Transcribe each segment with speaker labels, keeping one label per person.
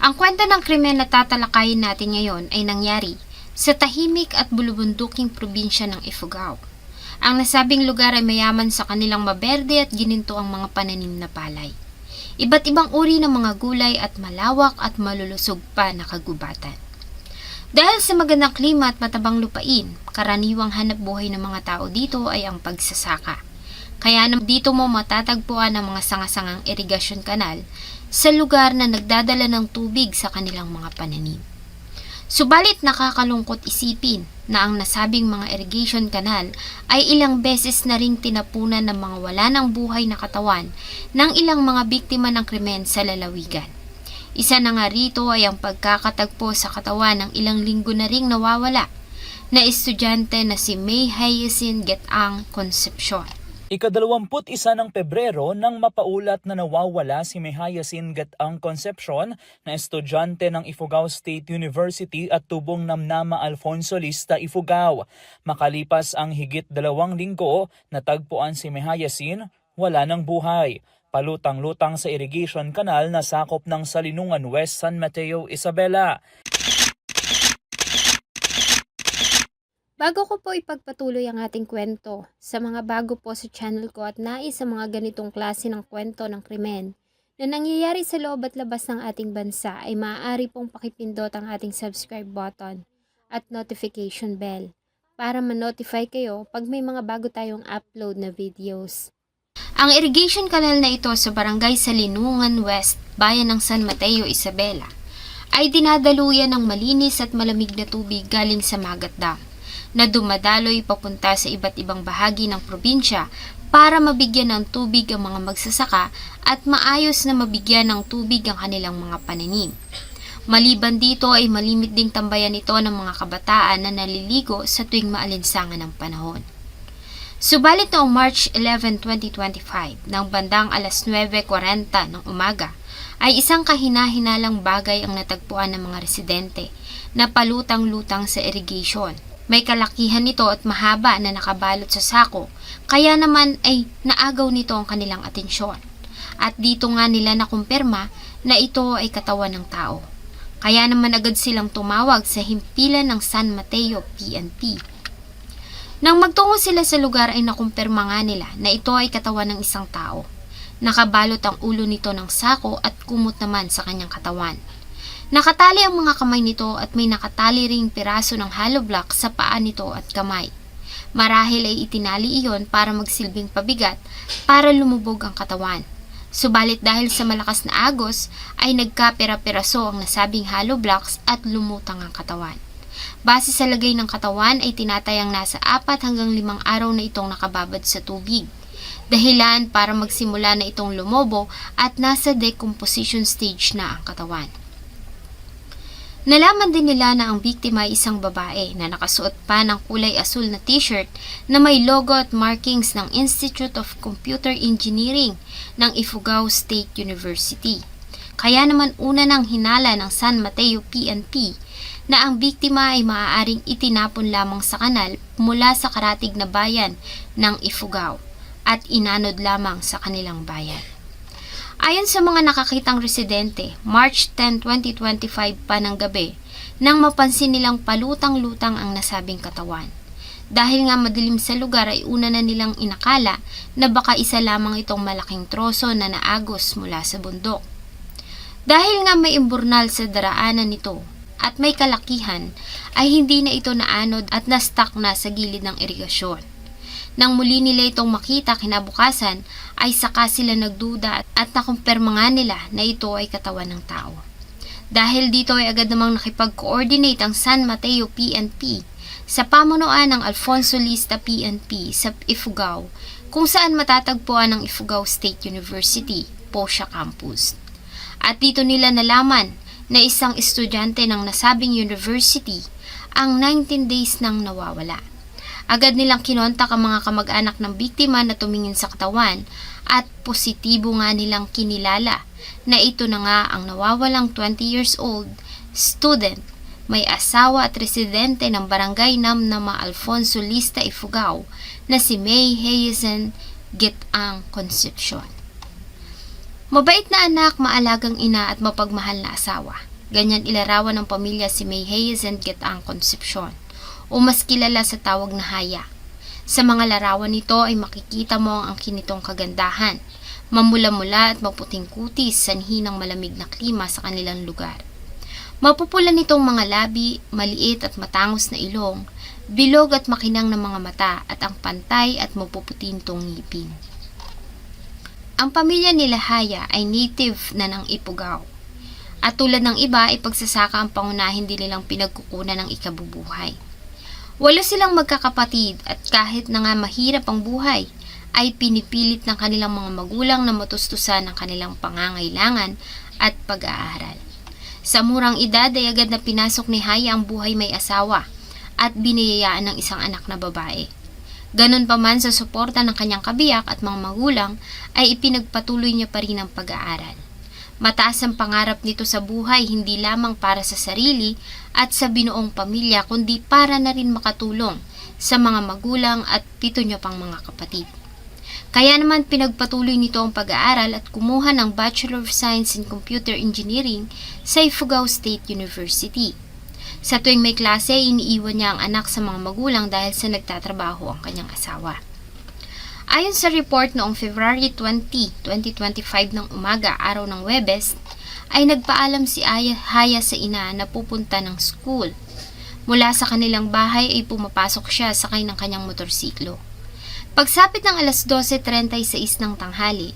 Speaker 1: Ang kwento ng krimen na tatalakayin natin ngayon ay nangyari sa tahimik at bulubunduking probinsya ng Ifugao. Ang nasabing lugar ay mayaman sa kanilang maberde at gininto ang mga pananim na palay. Iba't ibang uri ng mga gulay at malawak at malulusog pa na kagubatan. Dahil sa magandang klima at matabang lupain, karaniwang hanap buhay ng mga tao dito ay ang pagsasaka. Kaya dito mo matatagpuan ang mga sangasangang irigasyon kanal sa lugar na nagdadala ng tubig sa kanilang mga pananim. Subalit nakakalungkot isipin na ang nasabing mga irrigation canal ay ilang beses na ring tinapunan ng mga wala ng buhay na katawan ng ilang mga biktima ng krimen sa lalawigan. Isa na nga rito ay ang pagkakatagpo sa katawan ng ilang linggo na ring nawawala na estudyante na si May Hyacinth Getang Concepcion.
Speaker 2: Ika-21 ng Pebrero nang mapaulat na nawawala si May Hyacinth Getang Concepcion na estudyante ng Ifugao State University at Tubong Namnama Alfonso Lista, Ifugao. Makalipas ang higit 2 linggo, natagpuan si May Hyacinth wala ng buhay. Palutang-lutang sa irrigation canal na sakop ng Salinungan West, San Mateo, Isabela.
Speaker 1: Bago ko po ipagpatuloy ang ating kwento, sa mga bago po sa channel ko at nais sa mga ganitong klase ng kwento ng krimen na nangyayari sa loob at labas ng ating bansa ay maaari pong pakipindot ang ating subscribe button at notification bell para ma-notify kayo pag may mga bago tayong upload na videos. Ang irrigation canal na ito sa barangay Salinungan West, bayan ng San Mateo, Isabela, ay dinadaluyan ng malinis at malamig na tubig galing sa Magat Dam na dumadaloy papunta sa iba't ibang bahagi ng probinsya para mabigyan ng tubig ang mga magsasaka at maayos na mabigyan ng tubig ang kanilang mga pananim. Maliban dito ay malimit ding tambayan ito ng mga kabataan na naliligo sa tuwing maalinsangan ng panahon. Subalit noong March 11, 2025, ng bandang alas 9:40 ng umaga, ay isang kahina-hinalang bagay ang natagpuan ng mga residente na palutang-lutang sa irrigation. May kalakihan nito at mahaba na nakabalot sa sako, kaya naman ay naagaw nito ang kanilang atensyon. At dito nga nila nakumpirma na ito ay katawan ng tao. Kaya naman agad silang tumawag sa himpilan ng San Mateo PNP. Nang magtungo sila sa lugar ay nakumpirma nga nila na ito ay katawan ng isang tao. Nakabalot ang ulo nito ng sako at kumot naman sa kanyang katawan. Nakatali ang mga kamay nito at may nakatali ring piraso ng hollow block sa paa nito at kamay. Marahil ay itinali iyon para magsilbing pabigat para lumubog ang katawan. Subalit dahil sa malakas na agos ay nagkapira-piraso ang nasabing hollow blocks at lumutang ang katawan. Base sa lagay ng katawan ay tinatayang nasa 4 hanggang 5 araw na itong nakababad sa tubig. Dahilan para magsimula na itong lumobo at nasa decomposition stage na ang katawan. Nalaman din nila na ang biktima ay isang babae na nakasuot pa ng kulay asul na t-shirt na may logo at markings ng Institute of Computer Engineering ng Ifugao State University. Kaya naman una nang hinala ng San Mateo PNP na ang biktima ay maaaring itinapon lamang sa kanal mula sa karatig na bayan ng Ifugao at inanod lamang sa kanilang bayan. Ayon sa mga nakakitang residente, March 10, 2025 pa ng gabi, nang mapansin nilang palutang-lutang ang nasabing katawan. Dahil nga madilim sa lugar ay una na nilang inakala na baka isa lamang itong malaking troso na naagos mula sa bundok. Dahil nga may imburnal sa daraanan nito at may kalakihan, ay hindi na ito naanod at na-stuck na sa gilid ng irigasyon. Nang muli nila itong makita kinabukasan, ay saka sila nagduda at nakumpirma nga nila na ito ay katawan ng tao. Dahil dito ay agad namang nakipag-coordinate ang San Mateo PNP sa pamunuan ng Alfonso Lista PNP sa Ifugao, kung saan matatagpuan ang Ifugao State University, Posya Campus. At dito nila nalaman na isang estudyante ng nasabing university ang 19 days nang nawawala. Agad nilang kinontak ang mga kamag-anak ng biktima na tumingin sa katawan at positibo nga nilang kinilala na ito na nga ang nawawalang 20 years old student, may asawa at residente ng barangay Namnama Alfonso Lista, Ifugao na si May Hyacinth Getang Concepcion. Mabait na anak, maalagang ina at mapagmahal na asawa. Ganyan ilarawan ng pamilya si May Hyacinth Gataang Concepcion, o mas kilala sa tawag na Haya. Sa mga larawan nito ay makikita mo ang kinitong kagandahan, mamula-mula at maputing kutis, sanhi ng malamig na klima sa kanilang lugar. Mapupula nitong mga labi, maliit at matangos na ilong, bilog at makinang na mga mata at ang pantay at mapuputin tong ngipin. Ang pamilya nila Haya ay native na ng Ifugao. At tulad ng iba ay pagsasaka ang pangunahin din nilang pinagkukunan ng ikabubuhay. 8 silang magkakapatid at kahit na nga mahirap ang buhay, ay pinipilit ng kanilang mga magulang na matustusan ang kanilang pangangailangan at pag-aaral. Sa murang edad ay agad na pinasok ni Haya ang buhay may asawa at biniyayaan ng isang anak na babae. Ganon pa man sa suporta ng kanyang kabiyak at mga magulang ay ipinagpatuloy niya pa rin ang pag-aaral. Mataas ang pangarap nito sa buhay hindi lamang para sa sarili at sa binuong pamilya kundi para na rin makatulong sa mga magulang at 7 niya pang mga kapatid. Kaya naman pinagpatuloy nito ang pag-aaral at kumuha ng Bachelor of Science in Computer Engineering sa Ifugao State University. Sa tuwing may klase, iniiwan niya ang anak sa mga magulang dahil sa nagtatrabaho ang kanyang asawa. Ayon sa report noong February 20, 2025 ng umaga, araw ng Huwebes, ay nagpaalam si Haya sa ina na pupunta ng school. Mula sa kanilang bahay ay pumapasok siya sakay ng kanyang motorsiklo. Pagsapit ng alas 12:36 ng tanghali,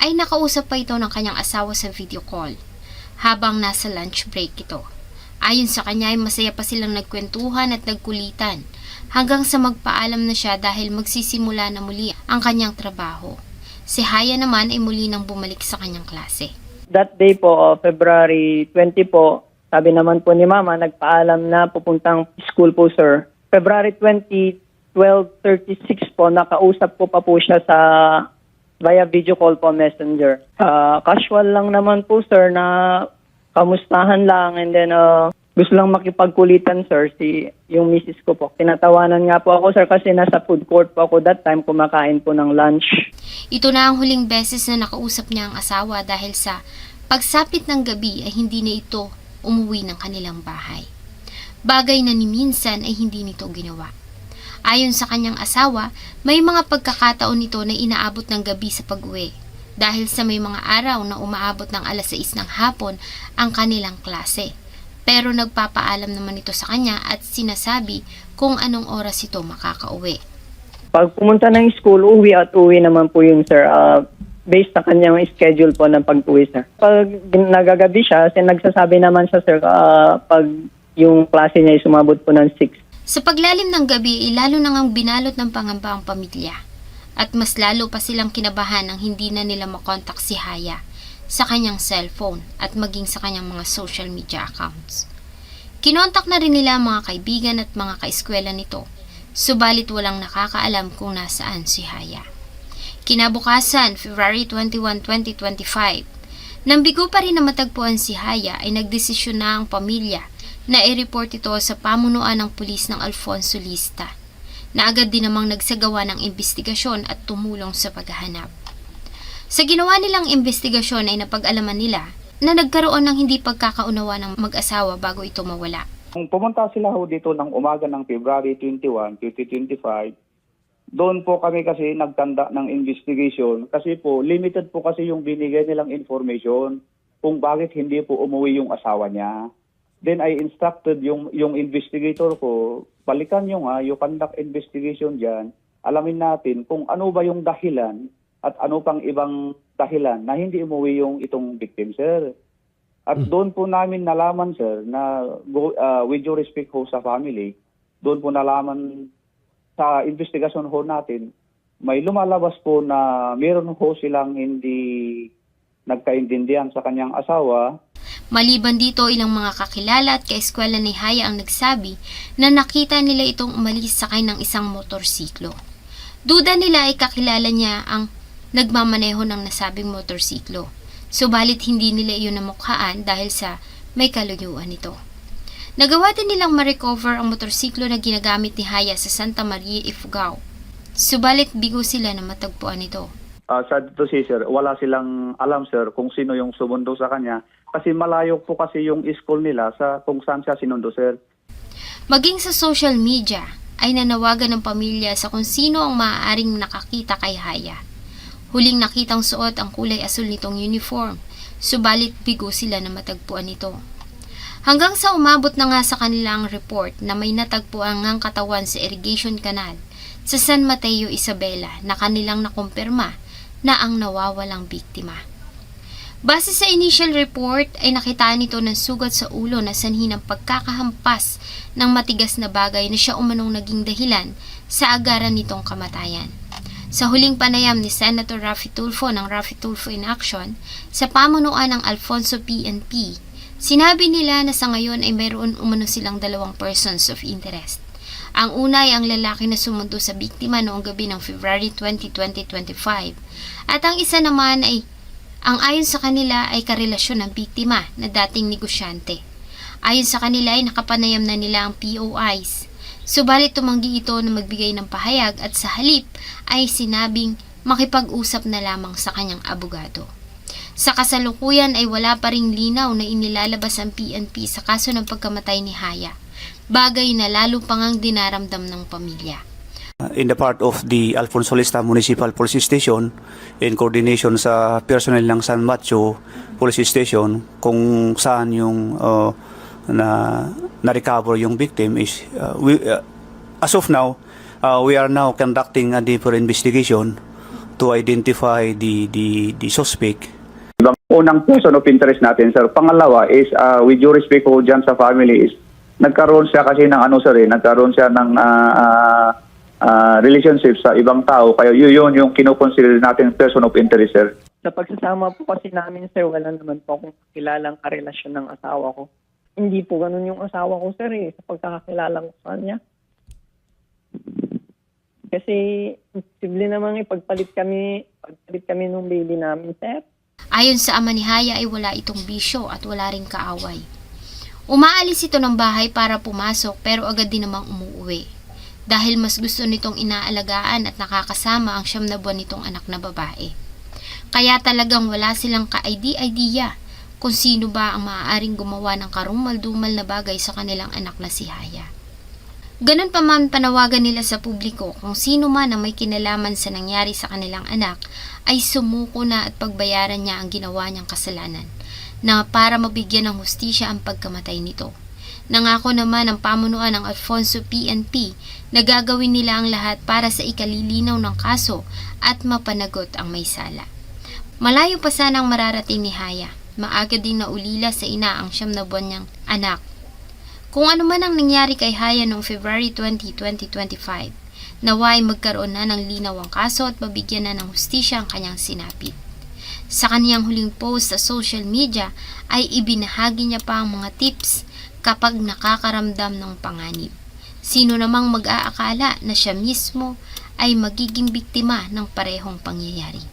Speaker 1: ay nakausap pa ito ng kanyang asawa sa video call, habang nasa lunch break ito. Ayon sa kanya ay masaya pa silang nagkwentuhan at nagkulitan, hanggang sa magpaalam na siya dahil magsisimula na muli ang kanyang trabaho. Si Haya naman ay muli nang bumalik sa kanyang klase.
Speaker 3: That day po, February 20 po, sabi naman po ni Mama, nagpaalam na pupuntang school po, sir. February 20, 12:36 po, nakausap ko pa po siya sa via video call po, messenger. Casual lang naman po, sir, na kamustahan lang, and then gusto lang makipagkulitan, sir, yung misis ko po. Tinatawanan nga po ako, sir, kasi nasa food court po ako that time, kumakain po ng lunch.
Speaker 1: Ito na ang huling beses na nakausap niya ang asawa dahil sa pagsapit ng gabi ay hindi na ito umuwi ng kanilang bahay. Bagay na ni minsan ay hindi nito ginawa. Ayon sa kanyang asawa, may mga pagkakataon nito na inaabot ng gabi sa pag-uwi dahil sa may mga araw na umaabot ng alas 6 ng hapon ang kanilang klase. Pero nagpapaalam naman ito sa kanya at sinasabi kung anong oras ito makakauwi.
Speaker 3: Pag pumunta ng school, uwi at uwi naman po yun, sir. Based sa kanyang schedule po ng pag-uwi, sir. Pag nagagabi siya, nagsasabi naman siya, sir, pag yung klase niya ay sumabot po ng 6.
Speaker 1: Sa paglalim ng gabi, lalo nang ang binalot ng pangamba ang pamilya. At mas lalo pa silang kinabahan nang hindi na nila makontak si Haya sa kanyang cellphone at maging sa kanyang mga social media accounts. Kinontak na rin nila ang mga kaibigan at mga kaeskwela nito, subalit walang nakakaalam kung nasaan si Haya. Kinabukasan, February 21, 2025, nang bigo pa rin na matagpuan si Haya ay nagdesisyon na ang pamilya na i-report ito sa pamunuan ng pulis ng Alfonso Lista, na agad din namang nagsagawa ng investigasyon at tumulong sa paghahanap. Sa ginawa nilang investigasyon ay napag-alaman nila na nagkaroon ng hindi pagkakaunawa ng mag-asawa bago ito mawala.
Speaker 4: Kung pumunta sila ho dito ng umaga ng February 21, 2025, doon po kami kasi nagtanda ng investigation kasi po limited po kasi yung binigay nilang information kung bakit hindi po umuwi yung asawa niya. Then I instructed yung investigator ko, balikan nyo nga, yung conduct investigation dyan, alamin natin kung ano ba yung dahilan at ano pang ibang dahilan na hindi umuwi yung itong victim, sir. At doon po namin nalaman, sir, na with due respect ho sa family, doon po nalaman sa investigasyon ho natin, may lumalabas po na meron ho silang hindi nagkaintindihan sa kanyang asawa.
Speaker 1: Maliban dito, ilang mga kakilala at kaeskwela ni Haya ang nagsabi na nakita nila itong umalis sakay ng isang motorsiklo. Duda nila ay kakilala niya ang nagmamaneho ng nasabing motorsiklo. Subalit hindi nila iyon namukhaan dahil sa may kaluyuan ito. Nagawa din nilang ma-recover ang motorsiklo na ginagamit ni Haya sa Santa Maria, Ifugao. Subalit bigo sila na matagpuan ito.
Speaker 4: Sa dito si sir, wala silang alam, sir, kung sino yung sumundo sa kanya Kasi malayo po kasi yung school nila sa kung saan siya sinundo, sir.
Speaker 1: Maging sa social media ay nanawagan ng pamilya sa kung sino ang maaaring nakakita kay Haya. Huling nakitang suot ang kulay asul nitong uniform, subalit bigo sila na matagpuan ito. Hanggang sa umabot na nga sa kanilang report na may natagpuan ngang katawan sa irrigation canal sa San Mateo, Isabela na kanilang nakumpirma na ang nawawalang biktima. Base sa initial report ay nakitaan nito ng sugat sa ulo na sanhi ng pagkakahampas ng matigas na bagay na siya umanong naging dahilan sa agaran nitong kamatayan. Sa huling panayam ni Senator Raffy Tulfo ng Raffy Tulfo in Action sa pamunuan ng Alfonso PNP, sinabi nila na sa ngayon ay mayroon umano silang 2 persons of interest. Ang una ay ang lalaki na sumundo sa biktima noong gabi ng February 20, 2025 at ang isa naman ay ang ayon sa kanila ay karelasyon ng biktima na dating negosyante. Ayon sa kanila ay nakapanayam na nila ang POIs. Subalit tumanggi ito na magbigay ng pahayag at sa halip ay sinabing makipag-usap na lamang sa kanyang abogado. Sa kasalukuyan ay wala pa ring linaw na inilalabas ang PNP sa kaso ng pagkamatay ni Haya, bagay na lalo pangang dinaramdam ng pamilya.
Speaker 5: In the part of the Alfonso Lista Municipal Police Station, in coordination sa personnel ng San Mateo Police Station, kung saan yung na-recover yung victim is, as of now, we are now conducting a deeper investigation to identify the suspect.
Speaker 4: Unang person of interest natin, sir. Pangalawa is, with due respect po dyan sa family, is nagkaroon siya kasi ng nagkaroon siya ng relationship sa ibang tao. Kaya yun yung kinukonsider natin person of interest, sir.
Speaker 3: Sa pagsasama po kasi namin, sir, wala naman po akong kilalang karelasyon ng asawa ko. Hindi po ganun yung asawa ko, sir, sa pagkakakilala ko sa kanya. Kasi posible namang pagpalit kami nung baby namin, sir.
Speaker 1: Ayon sa ama ni Haya ay wala itong bisyo at wala ring kaaway. Umaalis ito ng bahay para pumasok pero agad din namang umuwi. Dahil mas gusto nitong inaalagaan at nakakasama ang 9 na buwan nitong anak na babae. Kaya talagang wala silang ka-idea kung sino ba ang maaaring gumawa ng karumal-dumal na bagay sa kanilang anak na si Haya. Ganun pa man panawagan nila sa publiko kung sino man ang may kinalaman sa nangyari sa kanilang anak ay sumuko na at pagbayaran niya ang ginawa niyang kasalanan na para mabigyan ng hustisya ang pagkamatay nito. Nangako naman ang pamunuan ng Alfonso PNP na gagawin nila ang lahat para sa ikalilinaw ng kaso at mapanagot ang may sala. Malayo pa sanang mararating ni Haya. Maaga ding naulila sa ina ang 9 na buwan niyang anak. Kung ano man ang nangyari kay Haya noong February 20, 2025, naway magkaroon na ng linaw ang kaso at mabigyan na ng hustisya ang kanyang sinapit. Sa kaniyang huling post sa social media ay ibinahagi niya pa ang mga tips kapag nakakaramdam ng panganib. Sino namang mag-aakala na siya mismo ay magiging biktima ng parehong pangyayari.